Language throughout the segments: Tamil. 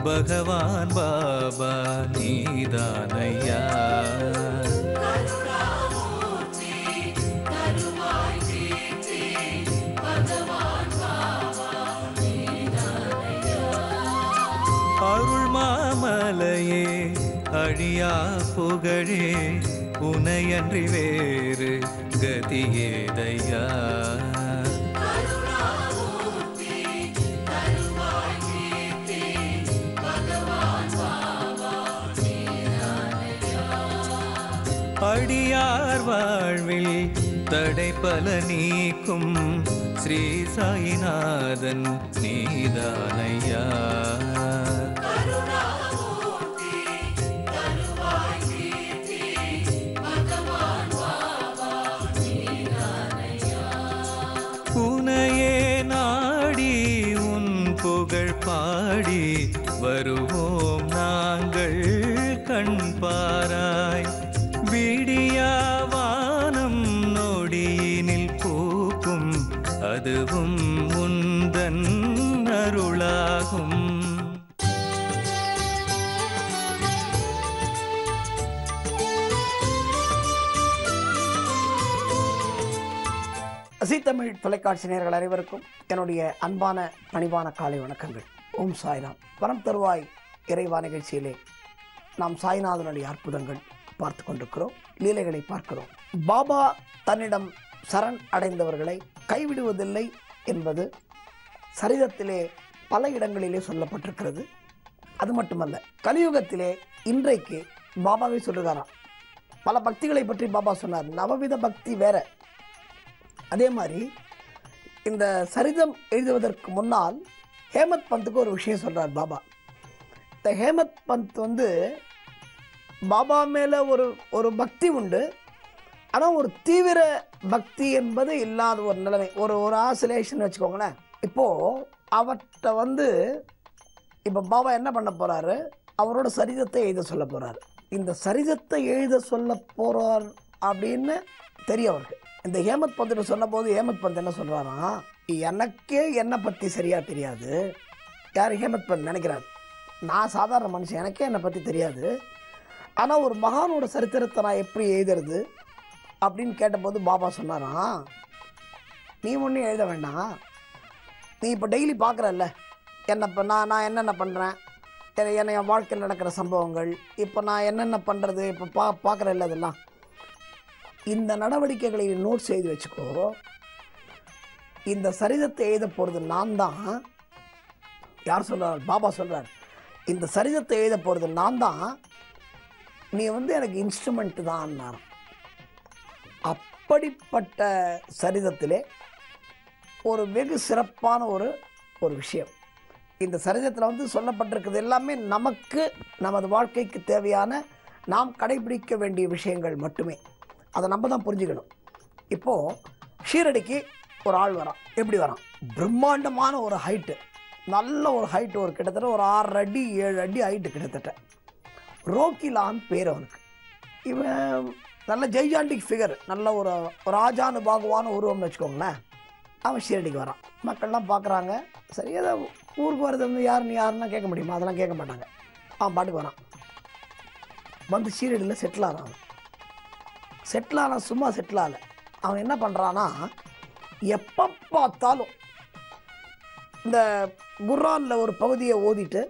பகவான் பாபா நீதானையா. அருள் மாமலையே அழியா புகழே உனையன்றி வேறு கதியேதையா. அடியார் வாழ்வில் தடைப்பல நீக்கும் ஸ்ரீ சாயிநாதன் நீதானையா. உனையே நாடி உன் புகழ் பாடி வருவோம் நாங்கள் கண் பாராய். விடியாவானம் நொடியினில் பூக்கும் அதுவும் உந்தன் அருளாகும். ஜீ தமிழ் தொலைக்காட்சி நேயர்கள் அனைவருக்கும் என்னுடைய அன்பான பணிவான காலை வணக்கங்கள். ஓம் சாய்ராம். வரம் தருவாய் இறைவா நிகழ்ச்சியிலே நாம் சாய்நாதனுடைய அற்புதங்கள் பார்த்து கொண்டிருக்கிறோம், லீலைகளை பார்க்கிறோம். பாபா தன்னிடம் சரண் அடைந்தவர்களை கைவிடுவதில்லை என்பது சரிதத்திலே பல இடங்களிலே சொல்லப்பட்டிருக்கிறது. அது மட்டுமல்ல, கலியுகத்திலே இன்றைக்கு பாபாவை சொல்லுகிறாராம். பல பக்திகளை பற்றி பாபா சொன்னார். நவவித பக்தி வேற. அதே மாதிரி இந்த சரிதம் எழுதுவதற்கு முன்னால் ஹேமத் பந்துக்கு ஒரு விஷயம் சொல்கிறார் பாபா. இந்த ஹேமத் பந்த் பாபா மேலே ஒரு பக்தி உண்டு, ஆனால் ஒரு தீவிர பக்தி என்பது இல்லாத ஒரு நிலைமை, ஒரு ஆசிலேஷன் வச்சுக்கோங்களேன். இப்போது அவர்கிட்ட இப்போ பாபா என்ன பண்ண போகிறாரு, அவரோட சரிதத்தை எழுத சொல்ல போகிறாரு. இந்த சரிதத்தை எழுத சொல்ல போகிறார் அப்படின்னு தெரிய அவருக்கு. இந்த ஹேமத் பந்த் சொன்ன போது ஹேமத் பந்த் என்ன சொல்கிறாராம், எனக்கே என்னை பற்றி சரியாக தெரியாது. யார் ஹேமத் பந்த் நினைக்கிறார், நான் சாதாரண மனுஷன், எனக்கே என்னை பற்றி தெரியாது, ஆனால் ஒரு மகானோட சரித்திரத்தை நான் எப்படி எழுதுறது அப்படின்னு கேட்டபோது பாபா சொன்னாராம், நீ ஒன்றும் எழுத வேண்டாம், நீ இப்போ டெய்லி பார்க்குறல்ல என்ன, இப்போ நான் என்னென்ன பண்ணுறேன், என் வாழ்க்கையில் நடக்கிற சம்பவங்கள், இப்போ நான் என்னென்ன பண்ணுறது, இப்போ பார்க்குறல்ல, இதெல்லாம் இந்த நடவடிக்கைகளை நோட் செய்து வச்சுக்கோ. இந்த சரிதத்தை எழுத போகிறது நான் தான். யார் சொல்கிறார்? பாபா சொல்கிறார், இந்த சரிதத்தை எழுத போகிறது நான் தான், நீ எனக்கு இன்ஸ்ட்ருமெண்ட் தான். அப்படிப்பட்ட சரிதத்திலே ஒரு வெகு சிறப்பான ஒரு விஷயம். இந்த சரிதத்தில் சொல்லப்பட்டிருக்கிறது எல்லாமே நமக்கு, நமது வாழ்க்கைக்கு தேவையான, நாம் கடைபிடிக்க வேண்டிய விஷயங்கள் மட்டுமே. அதை நம்ம தான் புரிஞ்சுக்கணும். இப்போது ஷீரடிக்கு ஒரு ஆள் வரான். எப்படி வரான்? பிரம்மாண்டமான ஒரு ஹைட்டு, நல்ல ஒரு ஹைட்டு, ஒரு கிட்டத்தட்ட ஒரு 6 அடி 7 அடி ஹைட்டு கிட்டத்தட்ட. ரோக்கிலான்னு பேர் அவனுக்கு. இவன் நல்ல ஜெய்ஜாண்டிக் ஃபிகர், நல்ல ஒரு ராஜானுபாகுவான உருவம்னு வச்சுக்கோங்களேன். அவன் ஷீரடிக்கு வரான். மக்கள்லாம் பார்க்குறாங்க. சரி, ஏதோ ஊருக்கு வர்றது யாருன்னா கேட்க முடியுமா? அதெல்லாம் கேட்க மாட்டாங்க. அவன் பாட்டுக்கு வரான். ஷீரடியில் செட்டில் ஆனான். செட்டில் ஆனால் சும்மா செட்டில் ஆகலை. அவன் என்ன பண்ணுறான்னா, எப்போ பார்த்தாலும் இந்த குர்ஆனில் ஒரு பகுதியை ஓதிட்டு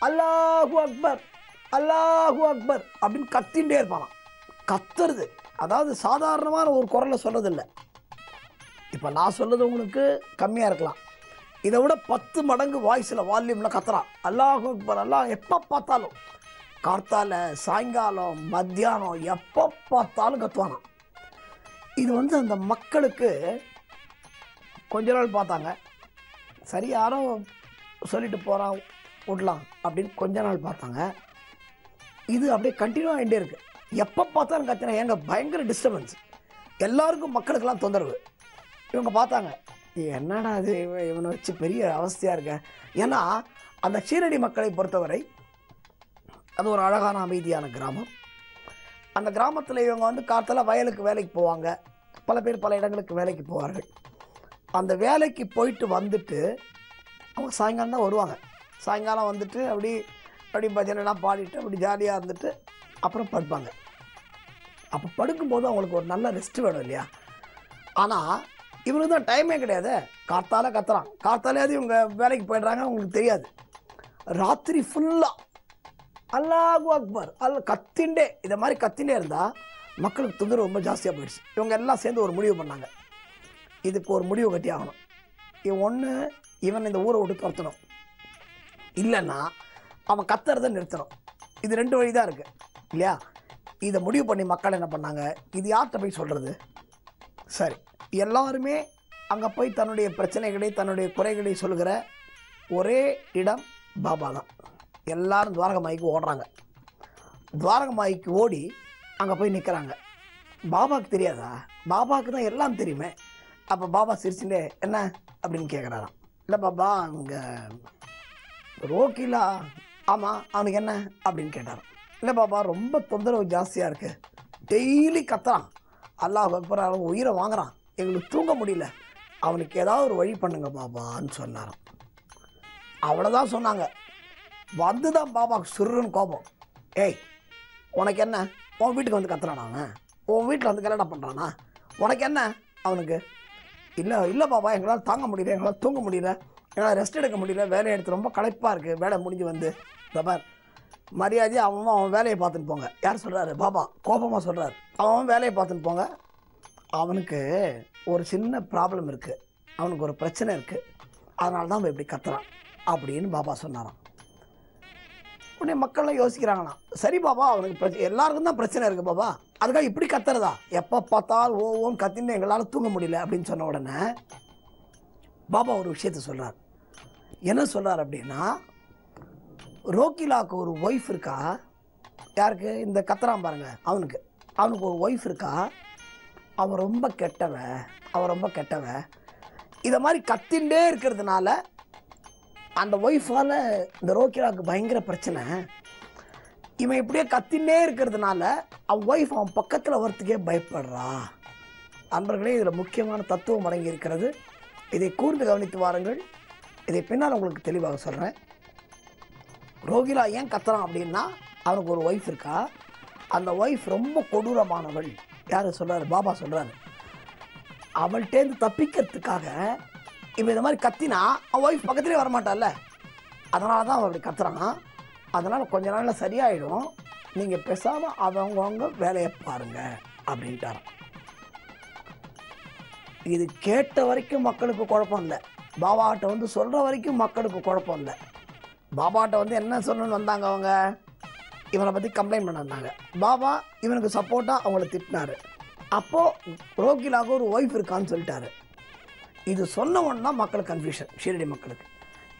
அல்லாஹு அக்பர் அல்லாஹு அக்பர் அப்படின்னு கத்தின்ண்டே இருப்பானான். கத்துறது அதாவது சாதாரணமான ஒரு குரலை சொல்கிறதில்லை. இப்போ நான் சொல்கிறது உங்களுக்கு கம்மியாக இருக்கலாம், இதை விட 10 மடங்கு வாய்ஸில் வால்யூமில் கத்துறான். அல்லாஹு அக்பர் அல்லாஹ். எப்போ பார்த்தாலும் கார்த்தால, சாயங்காலம், மத்தியானம், எப்போ பார்த்தாலும் கத்துவானான். இது அந்த மக்களுக்கு கொஞ்ச நாள் பார்த்தாங்க. சரி, யாரோ சொல்லிட்டு போகிறான், விடலாம் அப்படின்னு கொஞ்ச நாள் பார்த்தாங்க. இது அப்படியே கண்டினியூ ஆகிட்டே இருக்குது. எப்போ பார்த்தாலும் கத்தினா எங்க பயங்கர டிஸ்டர்பன்ஸ், எல்லாருக்கும் மக்களுக்கெல்லாம் தொந்தரவு. இவங்க பார்த்தாங்க, என்னடா அது, இவனை வச்சு பெரிய அவஸ்தையாக இருக்க. ஏன்னா அந்த ஷீரடி மக்களை பொறுத்தவரை அது ஒரு அழகான அமைதியான கிராமம். அந்த கிராமத்தில் இவங்க காத்தால வயலுக்கு வேலைக்கு போவாங்க. பல பேர் பல இடங்களுக்கு வேலைக்கு போவார்கள். அந்த வேலைக்கு போயிட்டு வந்துட்டு அவங்க சாயங்காலம் தான் வருவாங்க. சாயங்காலம் வந்துட்டு அப்படி அப்படி பஜனைலாம் பாடிட்டு அப்படி ஜாலியாக இருந்துட்டு அப்புறம் படுப்பாங்க. அப்போ படுக்கும்போது அவங்களுக்கு ஒரு நல்ல ரெஸ்ட் வேணும் இல்லையா? ஆனால் இவனுக்கு தான் டைமே கிடையாது. காத்தால கத்துறான், காத்தாலேயாவது இவங்க வேலைக்கு போயிடுறாங்க, அவங்களுக்கு தெரியாது. ராத்திரி ஃபுல்லாக அல்லாஹு அக்பர் கத்திண்டே, இதை மாதிரி கத்திண்டே இருந்தால் மக்களுக்கு தொந்தரவு ரொம்ப ஜாஸ்தியாக போயிடுச்சு. இவங்க எல்லாம் சேர்ந்து ஒரு முடிவு பண்ணாங்க, இதுக்கு ஒரு முடிவு கட்டி ஆகணும். இவன் இந்த ஊரை விட்டு துரத்தணும், இல்லைன்னா அவன் கத்துறதை நிறுத்தணும். இது 2 வழி தான் இருக்குது இல்லையா? இதை முடிவு பண்ணி மக்கள் என்ன பண்ணாங்க, இது யார்கிட்ட போய் சொல்கிறது? சரி, எல்லாருமே அங்கே போய் தன்னுடைய பிரச்சனைகளை தன்னுடைய குறைகளை சொல்கிற ஒரே இடம் பாபா தான். எல்லாரும் துவாரகமாய்க்கு ஓடுறாங்க. துவாரகமாய்க்கு ஓடி அங்கே போய் நிற்கிறாங்க. பாபாவுக்கு தெரியாதா? பாபாவுக்கு தான் எல்லாம் தெரியுமே. அப்போ பாபா சிரிச்சுட்டே என்ன அப்படின்னு கேட்குறாராம். இல்லை பாபா, அங்கே ரோக்கிலா, ஆமாம், அவனுக்கு என்ன அப்படின்னு கேட்டாராம். இல்லை பாபா, ரொம்ப தொந்தரவு ஜாஸ்தியாக இருக்குது, டெய்லி கத்துறான், அல்லாஹ் அக்பர், அவன் உயிரை வாங்குறான், எங்களுக்கு தூங்க முடியல, அவனுக்கு ஏதாவது ஒரு வழி பண்ணுங்க பாபான்னு சொன்னாராம். அவ்வளோதான் சொன்னாங்க. வந்து தான் பாபாவுக்கு சுருன்னு கோபம். ஏய், உனக்கு என்ன, உன் வீட்டுக்கு வந்து கத்துறானா அவன், உன் வீட்டில் வந்து கல்யாணம் பண்ணுறானா, உனக்கு என்ன அவனுக்கு? இல்லை இல்லை பாபா, எங்களால் தாங்க முடியல, எங்களால் தூங்க முடியல, எங்களால் ரெஸ்ட் எடுக்க முடியல, வேலையை எடுத்து ரொம்ப களைப்பாக இருக்குது, வேலை முடிஞ்சு வந்து பார் மரியாதையாக அவன் வேலையை பார்த்துன்னு போங்க. யார் சொல்கிறாரு? பாபா கோபமாக சொல்கிறார். அவன் வேலையை பார்த்துன்னு போங்க, அவனுக்கு ஒரு சின்ன ப்ராப்ளம் இருக்குது, அவனுக்கு ஒரு பிரச்சனை இருக்குது, அதனால தான் அவன் இப்படி கத்துறான் அப்படின்னு பாபா சொன்னாராம். உடனே மக்கள்லாம் யோசிக்கிறாங்களாம், சரி பாபா, அவனுக்கு எல்லாருக்கும் தான் பிரச்சனை இருக்குது பாபா, அதுக்காக இப்படி கத்துறதா, எப்போ பார்த்தாலும் ஓம் கத்தின்னு எங்களால் தூங்க முடியல அப்படின்னு சொன்ன உடனே பாபா ஒரு விஷயத்த சொல்கிறார். என்ன சொல்கிறார் அப்படின்னா, ரோக்கிலாவுக்கு ஒரு ஒய்ஃப் இருக்கா. யாருக்கு? இந்த கத்துறான் பாருங்க, அவனுக்கு ஒரு ஒய்ஃப் இருக்கா. அவன் ரொம்ப கெட்டவன். இதை மாதிரி கத்தின்ண்டே இருக்கிறதுனால அந்த ஒய்ஃபால் இந்த ரோக்கிலாவுக்கு பயங்கர பிரச்சனை. இவன் இப்படியே கத்தின்ண்டே இருக்கிறதுனால அவன் ஒய்ஃப் அவன் பக்கத்தில் வரத்துக்கே பயப்படுறா. அன்பர்களே, இதில் முக்கியமான தத்துவம் அடங்கி இருக்கிறது. இதை கூர்ந்து கவனித்து வாருங்கள். இதை பின்னால் உங்களுக்கு தெளிவாக சொல்கிறேன். ரோகிலா ஏன் கத்துறான் அப்படின்னா, அவனுக்கு ஒரு ஒய்ஃப் இருக்கா. அந்த ஒய்ஃப் ரொம்ப கொடூரமானவள். யார் சொல்கிறாரு? பாபா சொல்கிறாரு. அவள்கிட்டேருந்து தப்பிக்கிறதுக்காக இப்போ இந்த மாதிரி கத்தினா அவன் ஒய்ஃப் பக்கத்துலேயே வரமாட்டாள்ல, அதனால தான் அவன் அப்படி கத்துறான். அதனால் கொஞ்ச நாளில் சரியாயிடும், நீங்கள் பேசாமல் அவங்கவுங்க வேலையை பாருங்கள் அப்படின்ட்டாரான். இது கேட்ட வரைக்கும் மக்களுக்கு குழப்பம் இல்லை, பாபாட்ட வந்து சொல்கிற வரைக்கும் மக்களுக்கு குழப்பம் இல்லை. பாபாட்ட வந்து என்ன சொல்லணும்னு வந்தாங்க, அவங்க இவனை பற்றி கம்ப்ளைண்ட் பண்ண வந்தாங்க. பாபா இவனுக்கு சப்போர்ட்டாக அவங்கள திட்டினார். அப்போது ரோக்கிலாக ஒரு ஒய்ஃப் இருக்கான்னு சொல்லிட்டாரு. இது சொன்ன உடனே தான் மக்களுக்கு கன்ஃபியூஷன், ஷீரடி மக்களுக்கு.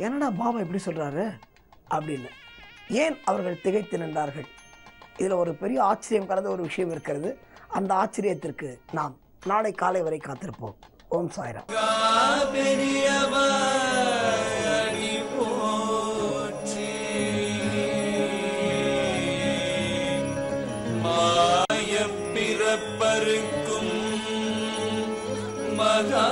என்னடா பாபா எப்படி சொல்கிறாரு அப்படின்னு. ஏன் அவர்கள் திகைத்து நின்றார்கள்? இதில் ஒரு பெரிய ஆச்சரியம் கலந்த ஒரு விஷயம் இருக்கிறது. அந்த ஆச்சரியத்திற்கு நாம் நாளை காலை வரை காத்திருப்போம். ஓம் சாய்ராம். பிறப்பருக்கும் மகா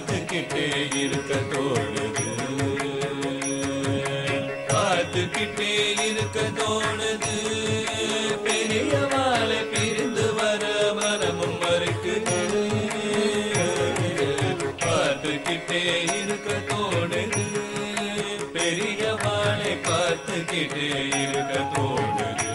பார்த்துக்கிட்டே இருக்க தோணுது, பார்த்துக்கிட்டே இருக்க தோணுது. பெரியவாளை பிரிந்து வர மனமும் மறுக்குது. பார்த்துக்கிட்டே இருக்க தோணுது, பெரியவாளை பார்த்துக்கிட்டே இருக்க தோணுது.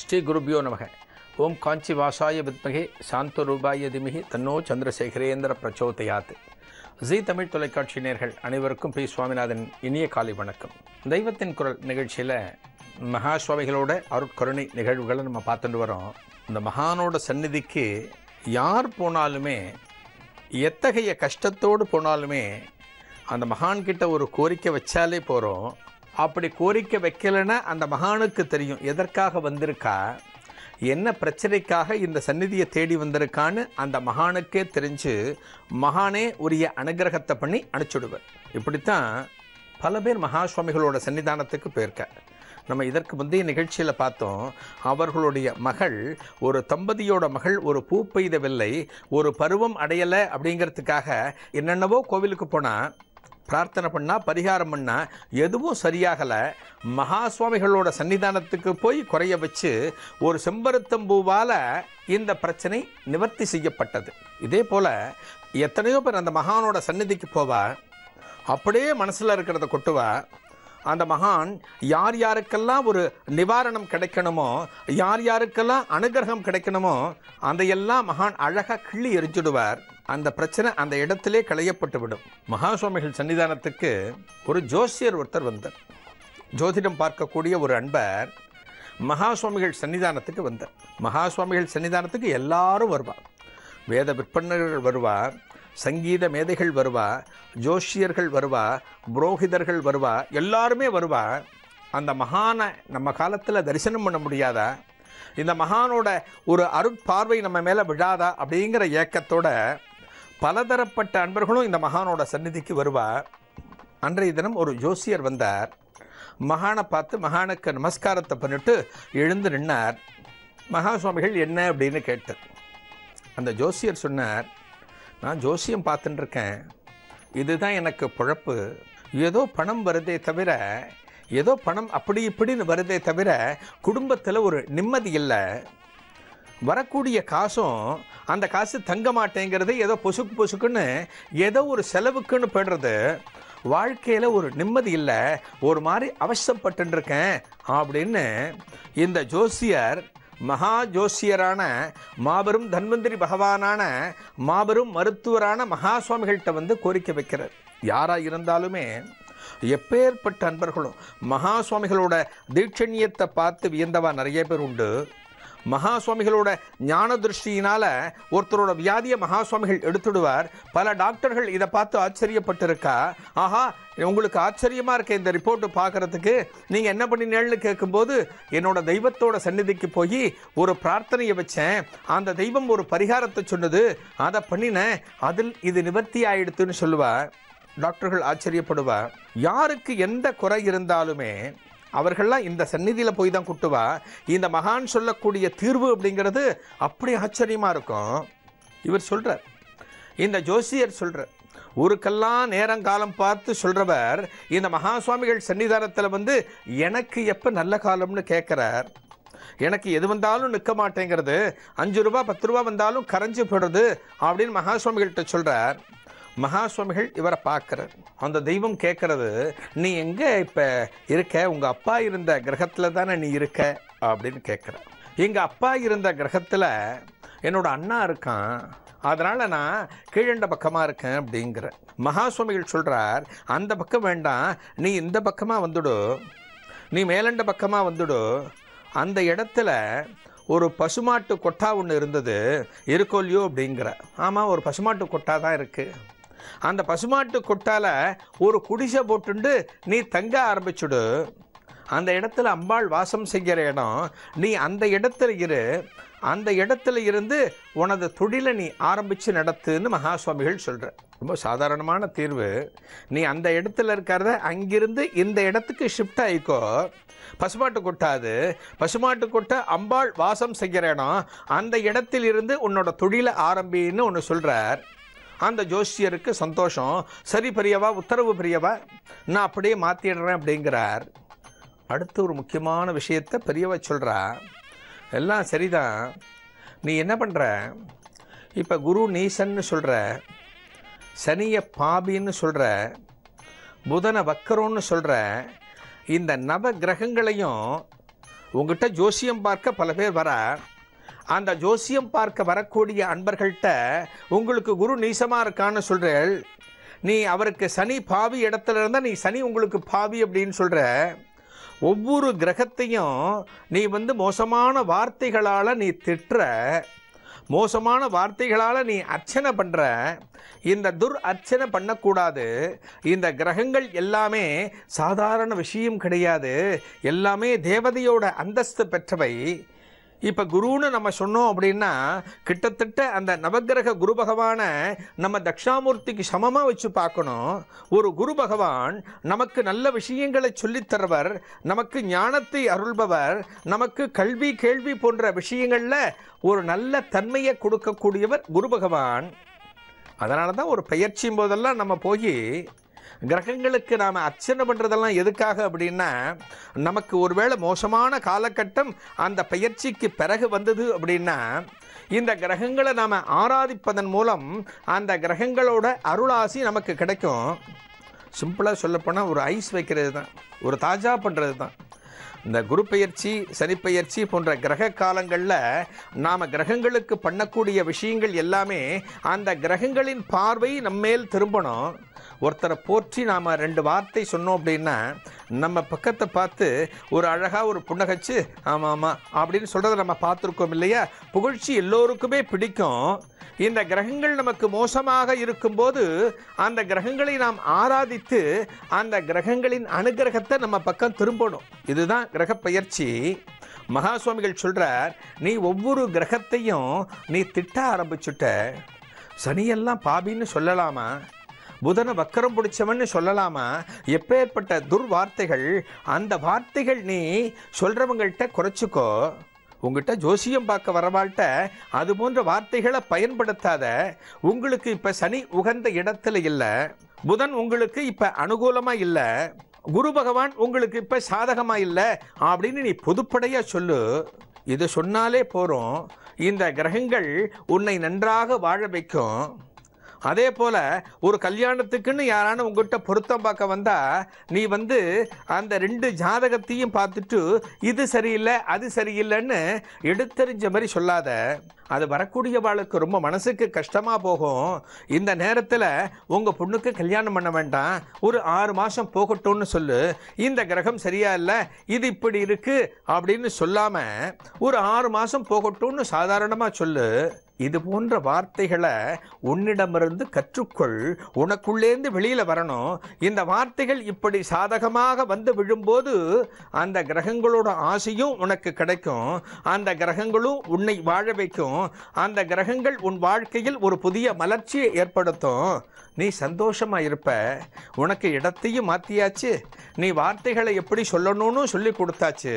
ஸ்ரீ குருபியோ நமக. ஓம் காஞ்சி வாசாய வித்மகே சாந்தரூபாய திமிகி தன்னோ சந்திரசேகரேந்திர பிரச்சோதயாத். ஜீ தமிழ் தொலைக்காட்சி நேயர்கள் அனைவருக்கும் பி சுவாமிநாதன் இனிய காலை வணக்கம். தெய்வத்தின் குரல் நிகழ்ச்சியில் மகா சுவாமிகளோட அருட்கருணை நிகழ்வுகளை நம்ம பார்த்துட்டு வரோம். இந்த மகானோட சந்நிதிக்கு யார் போனாலுமே, எத்தகைய கஷ்டத்தோடு போனாலுமே, அந்த மகான்கிட்ட ஒரு கோரிக்கை வச்சாலே போகிறோம். அப்படி கோரிக்கை வைக்கலைன்னா அந்த மகானுக்கு தெரியும் எதற்காக வந்திருக்கா, என்ன பிரச்சனைக்காக இந்த சந்நிதியை தேடி வந்திருக்கான்னு அந்த மகானுக்கே தெரிஞ்சு மகானே உரிய அனுகிரகத்தை பண்ணி அனுப்பிச்சுடுவார். இப்படித்தான் பல பேர் மகா சுவாமிகளோட சன்னிதானத்துக்கு போயிருக்க. நம்ம இதற்கு முந்தைய நிகழ்ச்சியில் பார்த்தோம், அவர்களுடைய மகள், ஒரு தம்பதியோட மகள் ஒரு பூ பெய்தவில்லை, ஒரு பருவம் அடையலை அப்படிங்கிறதுக்காக என்னென்னவோ கோவிலுக்கு போனால் பிரார்த்தனை பண்ணால், பரிகாரம் பண்ணால் எதுவும் சரியாகலை. மகா சுவாமிகளோட சன்னிதானத்துக்கு போய் குறைய வச்சு ஒரு செம்பருத்தம்பூவால் இந்த பிரச்சனை நிவர்த்தி செய்யப்பட்டது. இதே போல் எத்தனையோ பேர் அந்த மகானோட சந்நிதிக்கு போவா, அப்படியே மனசில் இருக்கிறத கொட்டுவா. அந்த மகான் யார் யாருக்கெல்லாம் ஒரு நிவாரணம் கிடைக்கணுமோ, யார் யாருக்கெல்லாம் அனுகிரகம் கிடைக்கணுமோ அந்த எல்லாம் மகான் அழகாக கிள்ளி எரிஞ்சுடுவார். அந்த பிரச்சனை அந்த இடத்திலே களையப்பட்டு விடும். மகா சுவாமிகள் சன்னிதானத்துக்கு ஒரு ஜோசியர் ஒருத்தர் வந்தார். ஜோதிடம் பார்க்கக்கூடிய ஒரு அன்பர் மகா சுவாமிகள் சன்னிதானத்துக்கு வந்தார். மகா சுவாமிகள் சன்னிதானத்துக்கு எல்லாரும் வருவார். வேத விற்பனர்கள் வருவார், சங்கீத மேதைகள் வருவா, ஜோஷியர்கள் வருவா, புரோகிதர்கள் வருவா, எல்லாருமே வருவா. அந்த மகானை நம்ம காலத்தில் தரிசனம் பண்ண முடியாதா, இந்த மகானோட ஒரு அருட்பார்வை நம்ம மேலே விழாதா அப்படிங்கிற ஏக்கத்தோட பலதரப்பட்ட அன்பர்களும் இந்த மகானோட சந்நிதிக்கு வருவா. அன்றைய தினம் ஒரு ஜோசியர் வந்தார். மகானை பார்த்து மகானுக்கு நமஸ்காரத்தை பண்ணிட்டு எழுந்து நின்னார். மகா சுவாமிகள் என்ன அப்படின்னு கேட்டார். அந்த ஜோசியர் சொன்னார், நான் ஜோசியம் பார்த்துட்டு இருக்கேன், இதுதான் எனக்கு பொழப்பு. ஏதோ பணம் வருதே தவிர, ஏதோ பணம் அப்படி இப்படின்னு வருதே தவிர குடும்பத்தில் ஒரு நிம்மதி இல்லை. வரக்கூடிய காசும் அந்த காசு தங்க மாட்டேங்கிறது, ஏதோ பொசுக்கு பொசுக்குன்னு ஏதோ ஒரு செலவுக்குன்னு போய்டுறது. வாழ்க்கையில் ஒரு நிம்மதி இல்லை, ஒரு மாதிரி அவசரப்பட்டுருக்கேன் அப்படின்னு இந்த ஜோசியர் மகா ஜோசியரான மாபெரும் தன்வந்திரி பகவானான மாபெரும் மருத்துவரான மகா சுவாமிகள்கிட்ட வந்து கோரிக்கை வைக்கிறார். யாராக இருந்தாலுமே, எப்பேற்பட்ட அன்பர்களும் மகா சுவாமிகளோட தீட்சண்யத்தை பார்த்து வியந்தவா நிறைய பேர் உண்டு. மகா சுவாமிகளோட ஞான திருஷ்டியினால் ஒருத்தரோட வியாதியை மகா சுவாமிகள் எடுத்துடுவார். பல டாக்டர்கள் இதை பார்த்து ஆச்சரியப்பட்டிருக்கா. ஆஹா, உங்களுக்கு ஆச்சரியமாக இருக்க இந்த ரிப்போர்ட்டு பார்க்குறதுக்கு, நீங்கள் என்ன பண்ணினேன்னு கேட்கும்போது, என்னோட தெய்வத்தோட சந்நிதிக்கு போய் ஒரு பிரார்த்தனையை வச்சேன், அந்த தெய்வம் ஒரு பரிகாரத்தை சொன்னது, அதை பண்ணினேன், அதில் இது நிவர்த்தி ஆயிடுத்துன்னு சொல்லுவார். டாக்டர்கள் ஆச்சரியப்படுவா. யாருக்கு எந்த குறை இருந்தாலுமே அவர்கள்லாம் இந்த சந்நிதியில் போய் தான் குட்டுவா. இந்த மகான் சொல்லக்கூடிய தீர்வு அப்படிங்கிறது அப்படி ஆச்சரியமாக இருக்கும். இவர் சொல்கிறார், இந்த ஜோசியர் சொல்கிறார், ஊருக்கெல்லாம் நேரங்காலம் பார்த்து சொல்கிறவர் இந்த மகா சுவாமிகள் சன்னிதானத்தில் வந்து எனக்கு எப்போ நல்ல காலம்னு கேட்குறார். எனக்கு எது வந்தாலும் நிற்க மாட்டேங்கிறது, 5 ரூபா 10 ரூபா வந்தாலும் கரைஞ்சி போடுறது அப்படின்னு மகா சுவாமிகள்கிட்ட சொல்கிறார். மகா சுவாமிகள் இவரை பார்க்குறார். அந்த தெய்வம் கேட்குறது, நீ எங்கே இப்போ இருக்க, உங்கள் அப்பா இருந்த கிரகத்தில் தானே நீ இருக்க அப்படின்னு கேட்குற. எங்கள் அப்பா இருந்த கிரகத்தில் என்னோட அண்ணா இருக்கான், அதனால் நான் கீழண்ட பக்கமாக இருக்கேன் அப்படிங்கிற. மகா சுவாமிகள் சொல்கிறார், அந்த பக்கம் வேண்டாம், நீ இந்த பக்கமாக வந்துடு, நீ மேலண்ட பக்கமாக வந்துடு. அந்த இடத்துல ஒரு பசுமாட்டு கொட்டா ஒன்று இருந்தது, இருக்கோல்லையோ அப்படிங்கிற. ஆமாம், ஒரு பசுமாட்டு கொட்டா தான் இருக்குது. அந்த பசுமாட்டு கொட்டால ஒரு குடிசை போட்டுண்டு நீ தங்க ஆரம்பிச்சுடு. அந்த இடத்துல அம்பாள் வாசம் செய்கிற இடம், நீ அந்த இடத்துல இரு, அந்த இடத்துல இருந்து உனது தொழிலை நீ ஆரம்பித்து நடத்துன்னு மகா சுவாமிகள் சொல்கிற. ரொம்ப சாதாரணமான தீர்வு. நீ அந்த இடத்துல இருக்கிறத அங்கிருந்து இந்த இடத்துக்கு ஷிஃப்ட் ஆகிக்கோ. பசுமாட்டு கொட்டாது, பசுமாட்டு கொட்டை அம்பாள் வாசம் செய்கிற இடம், அந்த இடத்தில் இருந்து உன்னோட தொழிலை ஆரம்பின்னு ஒன்று சொல்கிறார். அந்த ஜோசியருக்கு சந்தோஷம். சரி பெரியவா, உத்தரவு பெரியவா, நான் அப்படியே மாற்றிடுறேன் அப்படிங்கிறார். அடுத்து ஒரு முக்கியமான விஷயத்தை பெரியவா சொல்கிறா. எல்லாம் சரிதான், நீ என்ன பண்ணுற, இப்போ குரு நீசன்னு சொல்கிற, சனியை பாபின்னு சொல்கிற, புதனை வக்கரோன்னு சொல்கிற, இந்த நவ கிரகங்களையும் உங்ககிட்ட ஜோசியம் பார்க்க பல பேர் வர, அந்த ஜோசியம் பார்க்க வரக்கூடிய அன்பர்கள்ட்ட உங்களுக்கு குரு நீசமாக இருக்கான்னு சொல்கிறேன், நீ அவருக்கு சனி பாவி இடத்துல இருந்தால் நீ சனி உங்களுக்கு பாவி அப்படின்னு சொல்கிற. ஒவ்வொரு கிரகத்தையும் நீ மோசமான வார்த்தைகளால் நீ திட்டுற, மோசமான வார்த்தைகளால் நீ அர்ச்சனை பண்ணுற. இந்த துர் அர்ச்சனை பண்ணக்கூடாது. இந்த கிரகங்கள் எல்லாமே சாதாரண விஷயம் கிடையாது, எல்லாமே தேவதையோட அந்தஸ்து பெற்றவை. இப்போ குருன்னு நம்ம சொன்னோம் அப்படின்னா கிட்டத்தட்ட அந்த நவகிரக குரு பகவானை நம்ம தட்சிணாமூர்த்திக்கு சமமாக வச்சு பார்க்கணும். ஒரு குரு பகவான் நமக்கு நல்ல விஷயங்களை சொல்லித்தரவர், நமக்கு ஞானத்தை அருள்பவர், நமக்கு கல்வி கேள்வி போன்ற விஷயங்களில் ஒரு நல்ல தன்மையை கொடுக்கக்கூடியவர் குரு பகவான். அதனால தான் ஒரு பெயர்ச்சியும் போதெல்லாம் நம்ம போய் கிரகங்களுக்கு நாம் அர்ச்சனை பண்ணுறதெல்லாம் எதுக்காக அப்படின்னா, நமக்கு ஒருவேளை மோசமான காலகட்டம் அந்த பெயர்ச்சிக்கு பிறகு வந்தது அப்படின்னா இந்த கிரகங்களை நாம் ஆராதிப்பதன் மூலம் அந்த கிரகங்களோட அருளாசி நமக்கு கிடைக்கும். சிம்பிளாக சொல்லப்போனால் ஒரு ஐஸ் வைக்கிறது தான், ஒரு தாஜா பண்ணுறது தான். இந்த குரு பெயர்ச்சி, சனிப்பெயர்ச்சி போன்ற கிரக காலங்களில் நாம் கிரகங்களுக்கு பண்ணக்கூடிய விஷயங்கள் எல்லாமே அந்த கிரகங்களின் பார்வை நம்மேல் திரும்பணும். ஒருத்தரை போற்றி நாம் 2 வார்த்தை சொன்னோம் அப்படின்னா நம்ம பக்கத்தை பார்த்து ஒரு அழகாக ஒரு புன்னகைச்சு ஆமாம் ஆமாம் அப்படின்னு சொல்கிறத நம்ம பார்த்துருக்கோம் இல்லையா? புகழ்ச்சி எல்லோருக்குமே பிடிக்கும். இந்த கிரகங்கள் நமக்கு மோசமாக இருக்கும்போது அந்த கிரகங்களை நாம் ஆராதித்து அந்த கிரகங்களின் அனுகிரகத்தை நம்ம பக்கம் திரும்பணும். இதுதான் கிரக பெயர்ச்சி. மகா சுவாமிகள் சொல்கிறார், நீ ஒவ்வொரு கிரகத்தையும் நீ திட்ட ஆரம்பிச்சுட்ட. சனியெல்லாம் பாபின்னு சொல்லலாமா? புதனை வக்கரம் பிடிச்சவன்னு சொல்லலாமா? எப்பேற்பட்ட துர்வார்த்தைகள்! அந்த வார்த்தைகள் நீ சொல்கிறவங்கள்ட்ட குறைச்சிக்கோ. உங்கள்கிட்ட ஜோசியம் பார்க்க வரவாழ்கிட்ட அது போன்ற வார்த்தைகளை பயன்படுத்தாத. உங்களுக்கு இப்போ சனி உகந்த இடத்துல இல்லை, புதன் உங்களுக்கு இப்போ அனுகூலமாக இல்லை, குரு பகவான் உங்களுக்கு இப்போ சாதகமாக இல்லை அப்படின்னு நீ பொதுப்படையாக சொல்லு. இது சொன்னாலே போகிறோம், இந்த கிரகங்கள் உன்னை நன்றாக வாழ வைக்கும். அதே போல் ஒரு கல்யாணத்துக்குன்னு யாரான உங்கள்கிட்ட பொருத்தம் பார்க்க வந்தால் நீ அந்த 2 ஜாதகத்தையும் பார்த்துட்டு இது சரியில்லை அது சரியில்லைன்னு எடுத்தறிஞ்ச மாதிரி சொல்லாத. அது வரக்கூடியவாளுக்கு ரொம்ப மனசுக்கு கஷ்டமாக போகும். இந்த நேரத்தில் உங்கள் பொண்ணுக்கு கல்யாணம் பண்ண வேண்டாம், ஒரு 6 மாதம் போகட்டும்னு சொல்லு. இந்த கிரகம் சரியா இல்லை, இது இப்படி இருக்குது அப்படின்னு சொல்லாமல் ஒரு 6 மாதம் போகட்டும்னு சாதாரணமாக சொல்லு. இது போன்ற வார்த்தைகளை உன்னிடமிருந்து கற்றுக்கொள். உனக்குள்ளேருந்து வெளியில் வரணும். இந்த வார்த்தைகள் இப்படி சாதகமாக வந்து விழும்போது அந்த கிரகங்களோட ஆசையும் உனக்கு கிடைக்கும், அந்த கிரகங்களும் உன்னை வாழ வைக்கும், அந்த கிரகங்கள் உன் வாழ்க்கையில் ஒரு புதிய மலர்ச்சியை ஏற்படுத்தும். நீ சந்தோஷமாக இருப்ப. உனக்கு இடத்தையும் மாற்றியாச்சு, நீ வார்த்தைகளை எப்படி சொல்லணும்னு சொல்லி கொடுத்தாச்சு.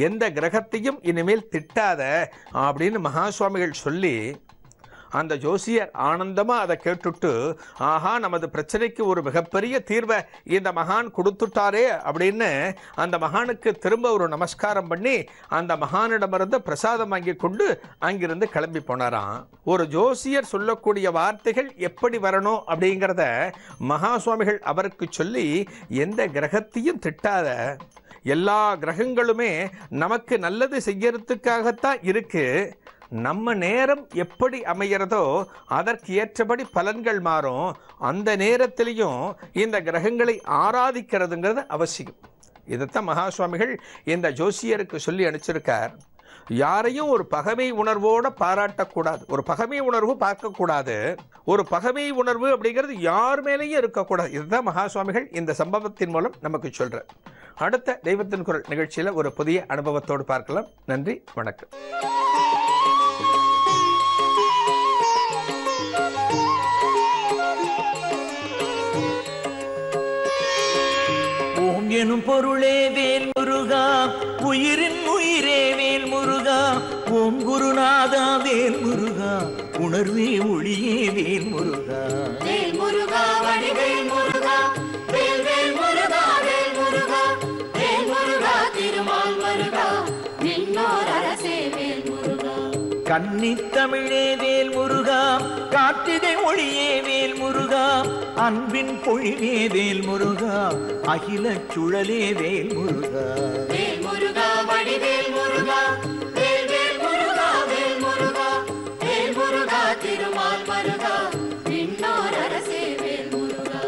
எந்த கிரகத்தையும் இனிமேல் திட்டாத அப்படின்னு மகா சுவாமிகள் சொல்லி அந்த ஜோசியர் ஆனந்தமாக அதை கேட்டுட்டு, ஆஹா நமது பிரச்சனைக்கு ஒரு மிகப்பெரிய தீர்வை இந்த மகான் கொடுத்துட்டாரே அப்படின்னு அந்த மகானுக்கு திரும்ப ஒரு நமஸ்காரம் பண்ணி அந்த மகானிடமிருந்து பிரசாதம் வாங்கி கொண்டு அங்கிருந்து கிளம்பி போனாராம். ஒரு ஜோசியர் சொல்லக்கூடிய வார்த்தைகள் எப்படி வரணும் அப்படிங்கிறத மகா சுவாமிகள் அவருக்கு சொல்லி, எந்த கிரகத்தையும் திட்டாத, எல்லா கிரகங்களுமே நமக்கு நல்லது செய்யறதுக்காகத்தான் இருக்கு. நம்ம நேரம் எப்படி அமைகிறதோ அதற்கு ஏற்றபடி பலன்கள் மாறும். அந்த நேரத்திலையும் இந்த கிரகங்களை ஆராதிக்கிறதுங்கிறது அவசியம். இதைத்தான் மகா சுவாமிகள் இந்த ஜோசியருக்கு சொல்லி அனுப்பிச்சிருக்கார். யாரையும் ஒரு பகைமை உணர்வோடு பாராட்டக்கூடாது, ஒரு பகைமை உணர்வு பார்க்கக்கூடாது. ஒரு பகைமை உணர்வு அப்படிங்கிறது யார் மேலேயும் இருக்கக்கூடாது. இதுதான் மகா சுவாமிகள் இந்த சம்பவத்தின் மூலம் நமக்கு சொல்கிறார். அடுத்த தெய்வத்தின் குரல் நிகழ்ச்சியில் ஒரு புதிய அனுபவத்தோடு பார்க்கலாம். நன்றி, வணக்கம். ஓம் எனும் பொருளே வேல் முருகா, உயிரின் உயிரே வேல் முருகா. ஓம் குருநாதா வேல் முருகா, உணர்வே ஒளியே வேல் முருகா. வேல் முருகா வடிவேல் முருகா, வேல் வேல் முருகா வேல் முருகா. வேல் முருகா திருமால் முருகா, விண்ணோர் அரசே வேல் முருகா. கன்னித் தமிழே வேல் முருகா, கார்த்திகை ஒளியே வேல் முருகா. அன்பின் பொழிவே வேல் முருகா, அகில சுழலே வேல் முருகா. வேல் முருகா வடிவேல் திருமால் மருகா விண்ணோர் அரசே வேல் முருகா.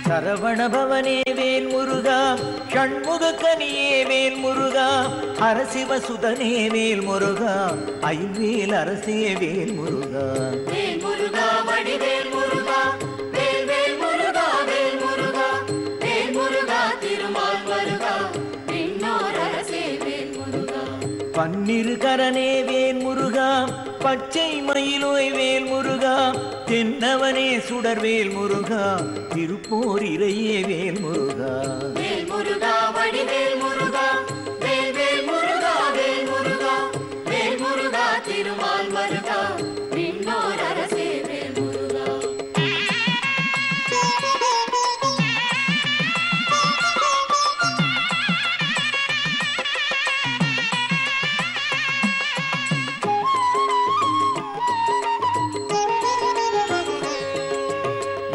சரவணபவனே வேல் முருகா, ஷண்முக கனியே வேல் முருகா, ஹரசிவசுதனே வேல் முருகா, ஐவேல் அரசே வேல் முருகா. வேல் முருகா வடிவேல் முருகா வேல் வேல் முருகா வேல் முருகா வேல் முருகா திருமால் மருகா விண்ணோர் அரசே வேல் முருகா. பன்னிரு கரனே வேல் முருகா, பச்சை மயிலோய் வேல் முருகா, தென்னவனே சுடர்வேல் முருகா, திருப்போர் இறையே வேல் முருகா. வேல் முருகா வடிவேல் முருகா வேல் வேல் முருகா வேல் முருகா வேல் முருகா திருமால் மருகா விண்ணோர் அரசே வேல் முருகா.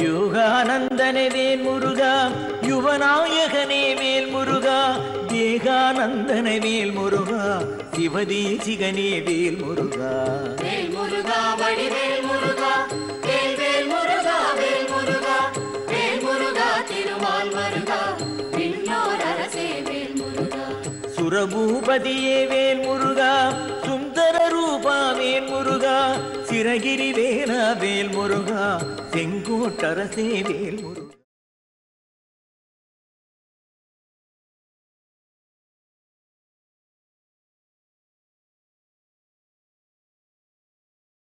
யோகானந்தனே வேல் முருகா, யுவநாயகனே வேல் முருகா, தேகானந்தனே வேல் முருகா, சிவதேசிகனே வேல் முருகா. வேல் முருகா வடிவேல் முருகா வேல் வேல் முருகா வேல் முருகா வேல் முருகா திருமால் மருகா விண்ணோர் அரசே வேல் முருகா. சுரபூபதியே வேல் முருகா, சுந்தர ரூபா வேல் முருகா, சிரகிரி வேலா வேல் முருகா, செங்கோட்டரசே வேல் முருகா.